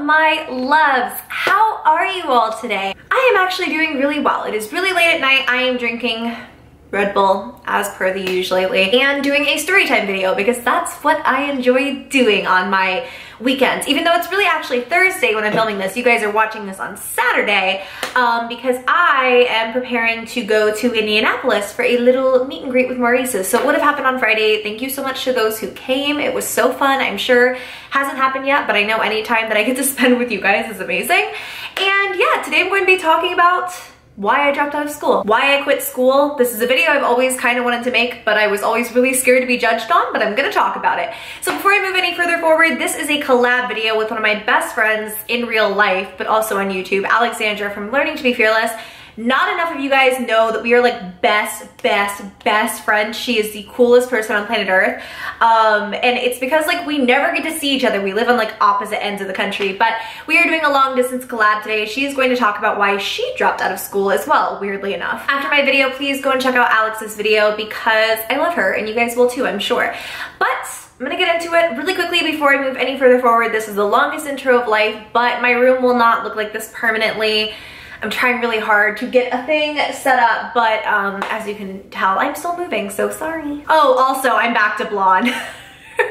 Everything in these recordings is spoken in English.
my loves, how are you all today? I am actually doing really well. It is really late at night. I am drinking Red Bull as per the usual lately and doing a story time video because that's what I enjoy doing on my weekends. Even though it's really actually Thursday when I'm filming this, you guys are watching this on Saturday because I am preparing to go to Indianapolis for a little meet and greet with Maurice's. So it would have happened on Friday. Thank you so much to those who came. It was so fun. I'm sure hasn't happened yet, but I know any time that I get to spend with you guys is amazing. And yeah, today I'm going to be talking about why I dropped out of school, why I quit school. This is a video I've always kind of wanted to make, but I was always really scared to be judged on, but I'm gonna talk about it. So before I move any further forward, this is a collab video with one of my best friends in real life, but also on YouTube, Alexandra from Learning to Be Fearless. Not enough of you guys know that we are like best friends. She is the coolest person on planet Earth. And it's because like we never get to see each other. We live on like opposite ends of the country, but we are doing a long distance collab today. She's going to talk about why she dropped out of school as well, weirdly enough. After my video, please go and check out Alex's video because I love her and you guys will too, I'm sure. But I'm gonna get into it really quickly before I move any further forward. This is the longest intro of life, but my room will not look like this permanently. I'm trying really hard to get a thing set up, but as you can tell, I'm still moving, so sorry. Oh, also, I'm back to blonde.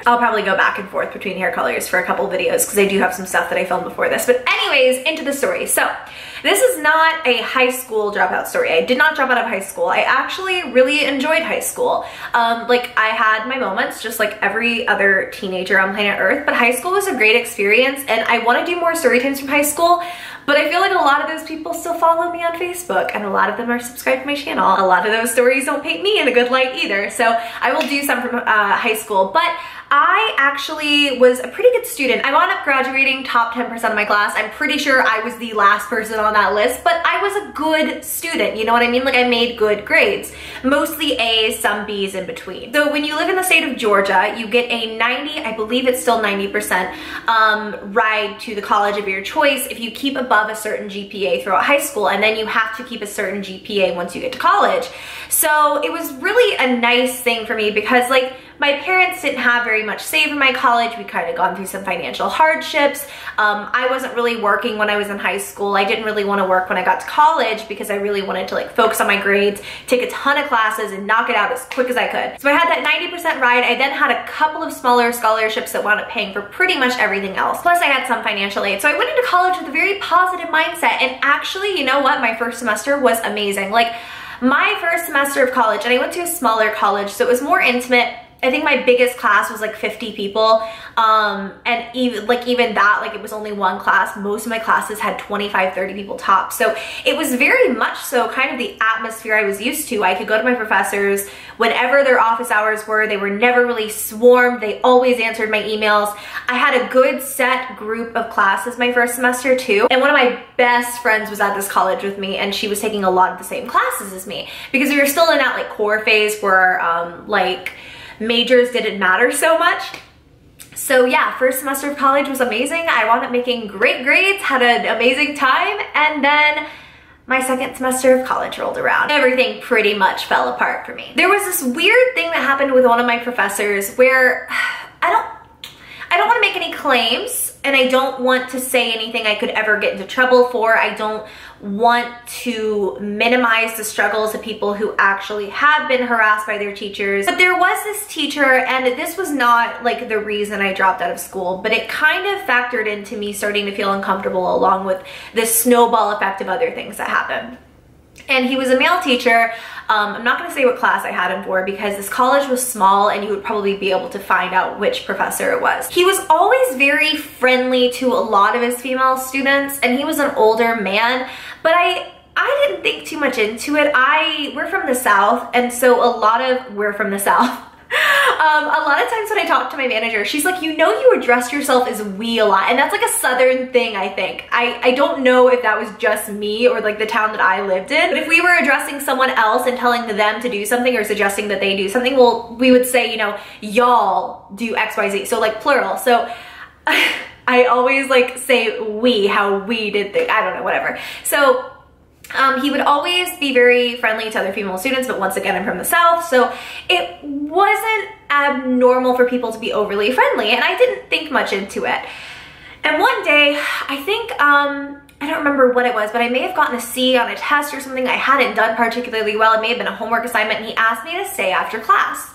I'll probably go back and forth between hair colors for a couple videos because I do have some stuff that I filmed before this. But anyways, into the story. So this is not a high school dropout story. I did not drop out of high school. I actually really enjoyed high school. Like I had my moments just like every other teenager on planet Earth, but high school was a great experience and I want to do more story times from high school. But I feel like a lot of those people still follow me on Facebook and a lot of them are subscribed to my channel. A lot of those stories don't paint me in a good light either. So I will do some from high school, but I actually was a pretty good student. I wound up graduating top 10% of my class. I'm pretty sure I was the last person on that list, but I was a good student. You know what I mean? Like I made good grades, mostly A's, some B's in between. So when you live in the state of Georgia, you get a 90, I believe it's still 90% ride to the college of your choice if you keep above a certain GPA throughout high school, and then you have to keep a certain GPA once you get to college. So it was really a nice thing for me because like my parents didn't have very much saved for my college. We kind of gone through some financial hardships. I wasn't really working when I was in high school. I didn't really want to work when I got to college because I really wanted to like focus on my grades, take a ton of classes and knock it out as quick as I could. So I had that 90% ride. I then had a couple of smaller scholarships that wound up paying for pretty much everything else. Plus I had some financial aid. So I went into college with a very positive mindset. And actually, you know what? My first semester was amazing. Like my first semester of college, and I went to a smaller college, so it was more intimate. I think my biggest class was like 50 people. And even that, like it was only one class. Most of my classes had 25, 30 people top. So it was very much so kind of the atmosphere I was used to. I could go to my professors whenever their office hours were. They were never really swarmed. They always answered my emails. I had a good set group of classes my first semester too. And one of my best friends was at this college with me and she was taking a lot of the same classes as me because we were still in that like core phase where like majors didn't matter so much. So yeah, first semester of college was amazing. I wound up making great grades, had an amazing time, and then my second semester of college rolled around. Everything pretty much fell apart for me. There was this weird thing that happened with one of my professors where I don't want to make any claims and I don't want to say anything I could ever get into trouble for. I don't want to minimize the struggles of people who actually have been harassed by their teachers. But there was this teacher, and this was not like the reason I dropped out of school, but it kind of factored into me starting to feel uncomfortable along with this snowball effect of other things that happened. And he was a male teacher. I'm not going to say what class I had him for because this college was small and you would probably be able to find out which professor it was. He was always very friendly to a lot of his female students and he was an older man, but I didn't think too much into it. We're from the South, and so we're from the South. A lot of times when I talk to my manager, she's like, you know, you address yourself as we a lot. And that's like a Southern thing, I think. I don't know if that was just me or like the town that I lived in. But if we were addressing someone else and telling them to do something or suggesting that they do something, well, we would say, you know, y'all do X, Y, Z. So like plural. So I always like say we, how we did things. I don't know, whatever. So he would always be very friendly to other female students, but once again, I'm from the South, so it wasn't abnormal for people to be overly friendly, and I didn't think much into it. And one day, I think, I don't remember what it was, but I may have gotten a C on a test or something I hadn't done particularly well. It may have been a homework assignment, and he asked me to stay after class.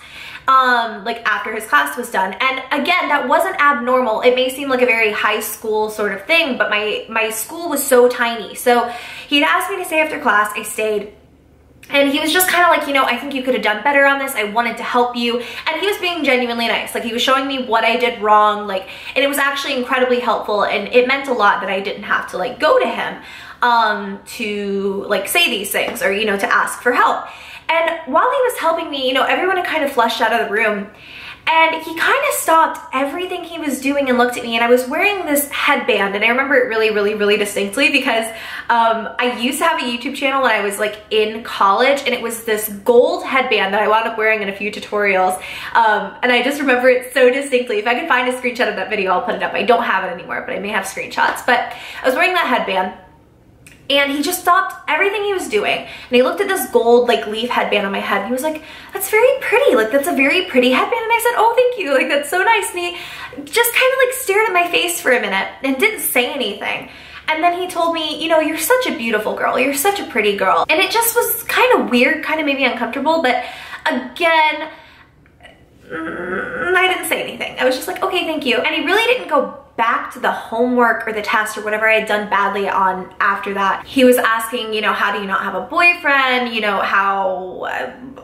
Like after his class was done. And again, that wasn't abnormal. It may seem like a very high school sort of thing, but my school was so tiny. So he'd asked me to stay after class. I stayed. And he was just kind of like, you know, I think you could have done better on this. I wanted to help you. And he was being genuinely nice. Like, he was showing me what I did wrong. Like, and it was actually incredibly helpful. And it meant a lot that I didn't have to like go to him to like say these things or, you know, to ask for help. And while he was helping me, you know, everyone had kind of flushed out of the room. And he kind of stopped everything he was doing and looked at me, and I was wearing this headband, and I remember it really, really, really distinctly because I used to have a YouTube channel when I was like in college, and it was this gold headband that I wound up wearing in a few tutorials, and I just remember it so distinctly. If I could find a screenshot of that video, I'll put it up. I don't have it anymore, but I may have screenshots. But I was wearing that headband, and he just stopped everything he was doing, and he looked at this gold like leaf headband on my head, and he was like, that's very pretty, like that's a very pretty headband. And I said, oh, thank you, like that's so nice. And he just kind of like stared at my face for a minute and didn't say anything. And then he told me, you know, you're such a beautiful girl, you're such a pretty girl. And it just was kind of weird, kind of made me uncomfortable, but again, I didn't say anything. I was just like, okay, thank you. And he really didn't go back to the homework or the test or whatever I had done badly on after that. He was asking, you know, how do you not have a boyfriend? You know, how,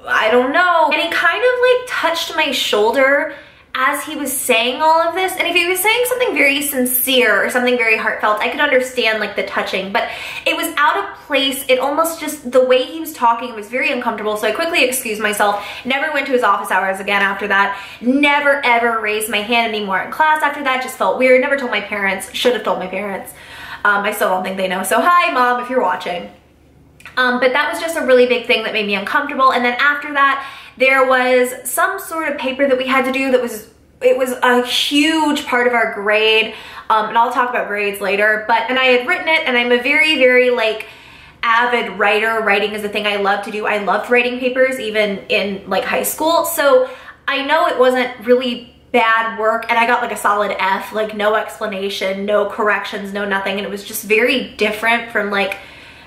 I don't know. And he kind of like touched my shoulder as he was saying all of this. And if he was saying something very sincere or something very heartfelt, I could understand like the touching, but it was out of place. It almost just, the way he was talking was very uncomfortable. So I quickly excused myself, never went to his office hours again after that, never ever raised my hand anymore in class after that. Just felt weird, never told my parents, should have told my parents. I still don't think they know. So hi Mom, if you're watching. But that was just a really big thing that made me uncomfortable. And then after that, there was some sort of paper that we had to do that was, it was a huge part of our grade. And I'll talk about grades later, and I had written it, and I'm a very, very like avid writer. Writing is a thing I love to do. I loved writing papers even in like high school. So I know it wasn't really bad work, and I got like a solid F, like no explanation, no corrections, no nothing. And it was just very different from like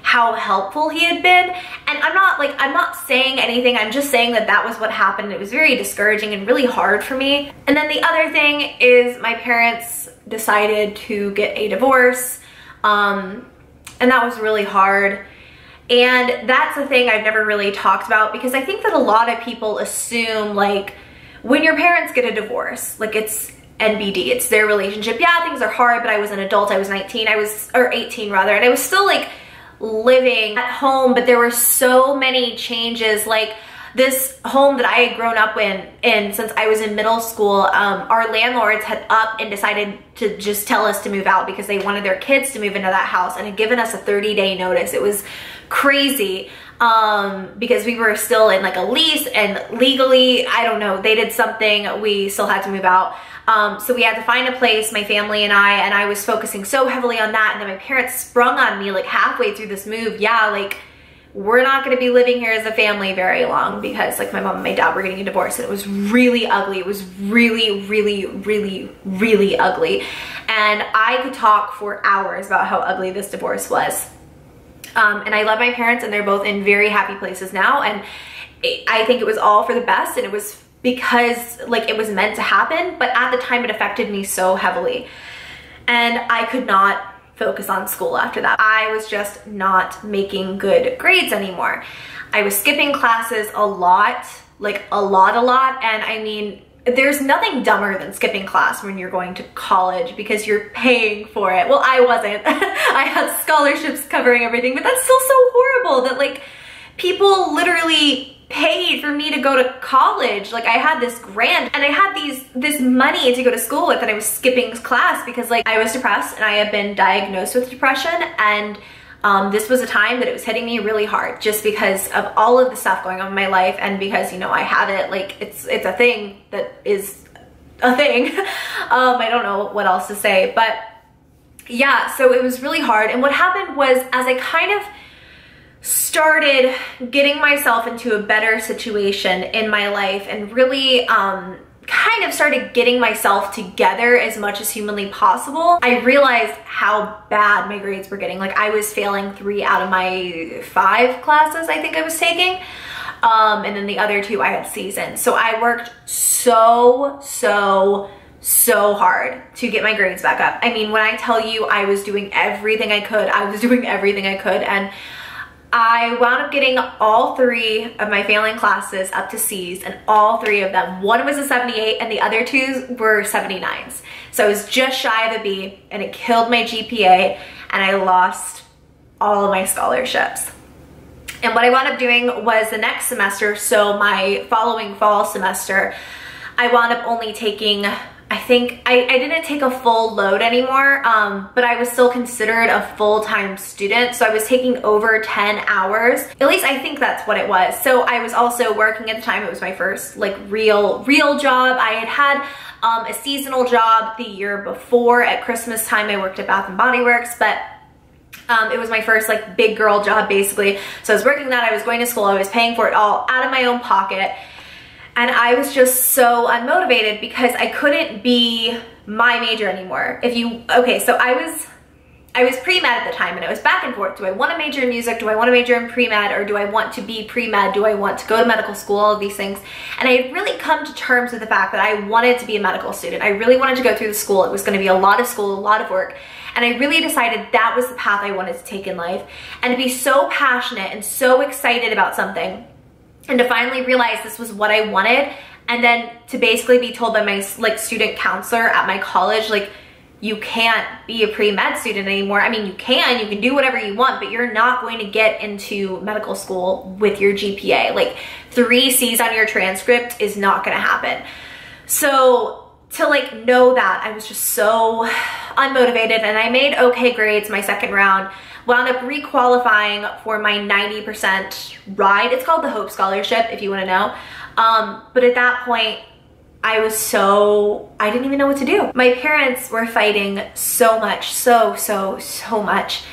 how helpful he had been. And I'm not saying anything, I'm just saying that that was what happened. It was very discouraging and really hard for me. And then the other thing is my parents decided to get a divorce, and that was really hard. And that's the thing I've never really talked about, because I think that a lot of people assume like when your parents get a divorce, like it's NBD, it's their relationship. Yeah, things are hard, but I was an adult, I was 19, or 18 rather, and I was still like living at home, but there were so many changes. Like this home that I had grown up in since I was in middle school, our landlords had up and decided to just tell us to move out because they wanted their kids to move into that house, and had given us a 30-day notice. It was crazy because we were still in like a lease, and legally, I don't know, they did something, we still had to move out. So we had to find a place, my family and I was focusing so heavily on that. And then my parents sprung on me like halfway through this move. Yeah, like we're not gonna be living here as a family very long, because like my mom and my dad were getting a divorce, and it was really ugly. It was really, really, really, really ugly. And I could talk for hours about how ugly this divorce was. And I love my parents, and they're both in very happy places now. And I think it was all for the best, and it was because like it was meant to happen, but at the time it affected me so heavily, and I could not focus on school after that. I was just not making good grades anymore. I was skipping classes a lot, like a lot, and I mean, there's nothing dumber than skipping class when you're going to college because you're paying for it. Well, I wasn't. I had scholarships covering everything, but that's still so horrible that like people literally paid for me to go to college. Like I had this grant, and I had this money to go to school with, and I was skipping class because like I was depressed, and I had been diagnosed with depression, and this was a time that it was hitting me really hard just because of all of the stuff going on in my life, and because, you know, I have it, like it's a thing that is a thing. I don't know what else to say, but yeah, so it was really hard. And what happened was, as I kind of started getting myself into a better situation in my life, and really kind of started getting myself together as much as humanly possible, I realized how bad my grades were getting. Like, I was failing 3 out of my 5 classes I think I was taking. And then the other 2 I had C's in. So I worked so hard to get my grades back up. I mean, when I tell you I was doing everything I could, and I wound up getting all 3 of my failing classes up to C's, and all 3 of them. One was a 78 and the other 2 were 79s. So I was just shy of a B, and it killed my GPA, and I lost all of my scholarships. And what I wound up doing was the next semester, so my following fall semester, I wound up only taking, I think, I didn't take a full load anymore, but I was still considered a full-time student. So I was taking over 10 hours. At least I think that's what it was. So I was also working at the time. It was my first like real job. I had a seasonal job the year before. At Christmas time, I worked at Bath & Body Works, but it was my first like big girl job basically. So I was working that, I was going to school, I was paying for it all out of my own pocket. And I was just so unmotivated because I couldn't be my major anymore. Okay, so I was pre-med at the time, and I was back and forth. Do I want to major in music? Do I want to major in pre-med? Or do I want to be pre-med? Do I want to go to medical school? All of these things. And I had really come to terms with the fact that I wanted to be a medical student. I really wanted to go through the school. It was going to be a lot of school, a lot of work. And I really decided that was the path I wanted to take in life. And to be so passionate and so excited about something, and to finally realize this was what I wanted, and then to basically be told by my like student counselor at my college, like, you can't be a pre-med student anymore. I mean, you can do whatever you want, but you're not going to get into medical school with your GPA. Like, 3 C's on your transcript is not gonna happen. So to like know that, I was just so unmotivated, and I made okay grades my second round. Wound up re-qualifying for my 90% ride. It's called the Hope Scholarship, if you want to know. But at that point, I didn't even know what to do. My parents were fighting so much, so much.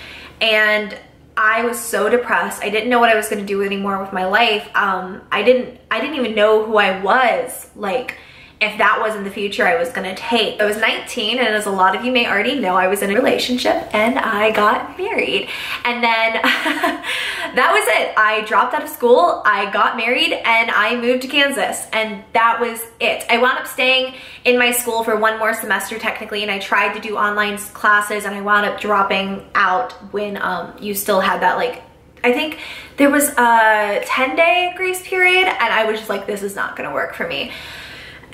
And I was so depressed. I didn't know what I was going to do anymore with my life. I didn't even know who I was, like, if that wasn't the future I was gonna take. I was 19, and as a lot of you may already know, I was in a relationship and I got married. And then that was it. I dropped out of school, I got married, and I moved to Kansas, and that was it. I wound up staying in my school for 1 more semester technically, and I tried to do online classes, and I wound up dropping out when you still had that, like, I think there was a 10-day grace period, and I was just like, this is not gonna work for me.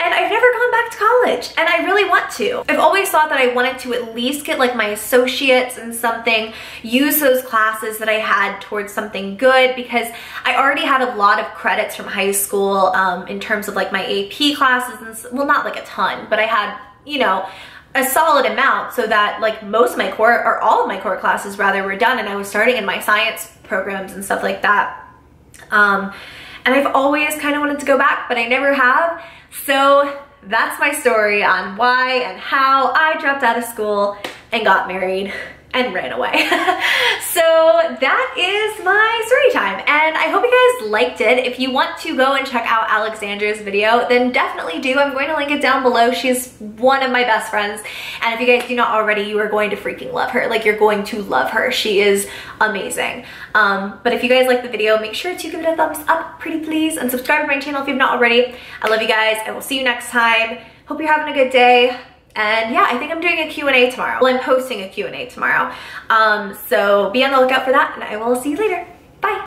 And I've never gone back to college, and I really want to. I've always thought that I wanted to at least get like my associates in something, use those classes that I had towards something good, because I already had a lot of credits from high school in terms of like my AP classes, and well, not like a ton, but I had, you know, a solid amount, so that like most of my core, or all of my core classes rather, were done, and I was starting in my science programs and stuff like that. And I've always kind of wanted to go back, but I never have. So that's my story on why and how I dropped out of school and got married and ran away. So that is my story time, and I hope you guys liked it. If you want to go and check out Alexandra's video, then definitely do. I'm going to link it down below. She's one of my best friends, and if you guys do not already, you are going to freaking love her. Like, you're going to love her. She is amazing. But if you guys like the video, make sure to give it a thumbs up, pretty please, and subscribe to my channel if you've not already. I love you guys. I will see you next time. Hope you're having a good day. And yeah, I think I'm doing a Q&A tomorrow. Well, I'm posting a Q&A tomorrow. So be on the lookout for that, and I will see you later.